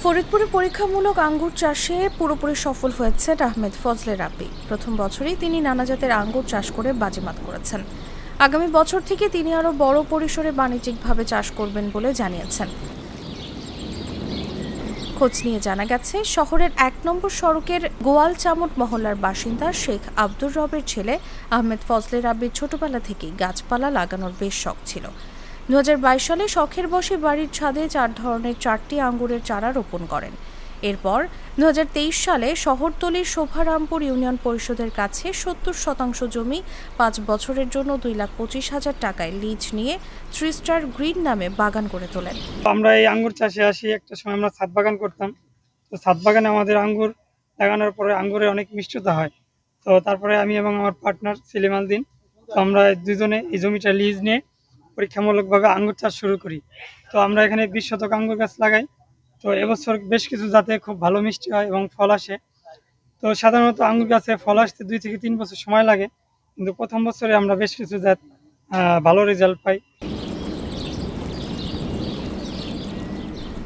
ফরিদপুরে পরীক্ষামূলক আঙ্গুর চাষে পুরোপুরি সফল হয়েছেন আহমেদ ফজলে রাব্বি। প্রথম বছরেই তিনি নানা জাতের আঙ্গুর চাষ করে বাজিমাত করেছেন। আগামী বছর থেকে তিনি আরও বড় পরিসরে বাণিজ্যিকভাবে চাষ করবেন বলে জানিয়েছেন। খোঁজ নিয়ে জানা গেছে, শহরের ১ নম্বর সড়কের গোয়ালচামট মহল্লার বাসিন্দা শেখ আব্দুর রবের ছেলে আহমেদ ফজলে রাব্বির ছোটবেলা থেকেই গাছপালা লাগানোর বেশ শখ ছিল। ২০২২ সালে শখের বশে বাড়ির ছাদে ৪ ধরনের ৪টি আঙ্গুরের চারা রোপণ করেন। এরপর ২০২৩ সালে শহরতলির শোভারামপুর ইউনিয়ন পরিষদের কাছে ৭০% জমি ৫ বছরের জন্য ২,২৫,০০০ টাকায় লিজ নিয়ে 3 স্টার গ্রিন নামে বাগান করে তোলেন। আমরা এই আঙ্গুর চাষে আসি, একটা সময় আমরা ছাদ বাগান করতাম। তো ছাদ বাগানে আমাদের আঙ্গুর লাগানোর পরে আঙ্গুরে অনেক মিষ্টতা হয়। তো তারপরে আমি এবং আমার পার্টনার সেলিম আল দিন, তো আমরা দুজনে এই জমিটা লিজ নিয়ে পরীক্ষামূলকভাবে আঙ্গুর চাষ শুরু করি। তো আমরা এখানে ২০ শতক আঙ্গুর গাছ লাগাই। তো এবছর বেশ কিছু জাতে খুব ভালো মিষ্টি হয় এবং ফল আসে। তো সাধারণত আঙ্গুর গাছে ফল আসতে ২ থেকে ৩ বছর সময় লাগে, কিন্তু প্রথম বছরে আমরা বেশ কিছু জাত ভালো রেজাল্ট পাই।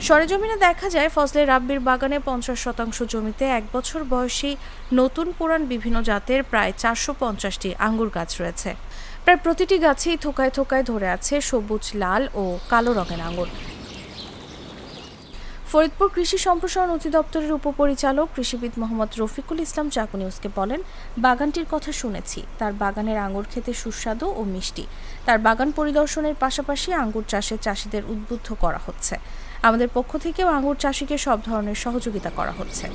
সরেজমিনে দেখা যায়, ফজলে রাব্বির বাগানে ৫০% জমিতে ১ বছর বয়সী নতুন পুরান বিভিন্ন জাতের প্রায় ৪৫০টি আঙ্গুর গাছ রয়েছে। প্রায় প্রতিটি গাছেই থোকায় থোকায় ধরে আছে সবুজ, লাল ও কালো রঙের আঙ্গুর। ফরিদপুর কৃষি সম্প্রসারণ অধিদপ্তরের উপপরিচালক কৃষিবিদ মোহাম্মদ রফিকুল ইসলাম চাকু নিউজকে বলেন, বাগানটির কথা শুনেছি, তার বাগানের আঙ্গুর খেতে সুস্বাদু ও মিষ্টি। তার বাগান পরিদর্শনের পাশাপাশি আঙ্গুর চাষে চাষিদের উদ্বুদ্ধ করা হচ্ছে। আমাদের পক্ষ থেকেও আঙ্গুর চাষিকে সব ধরনের সহযোগিতা করা হচ্ছে।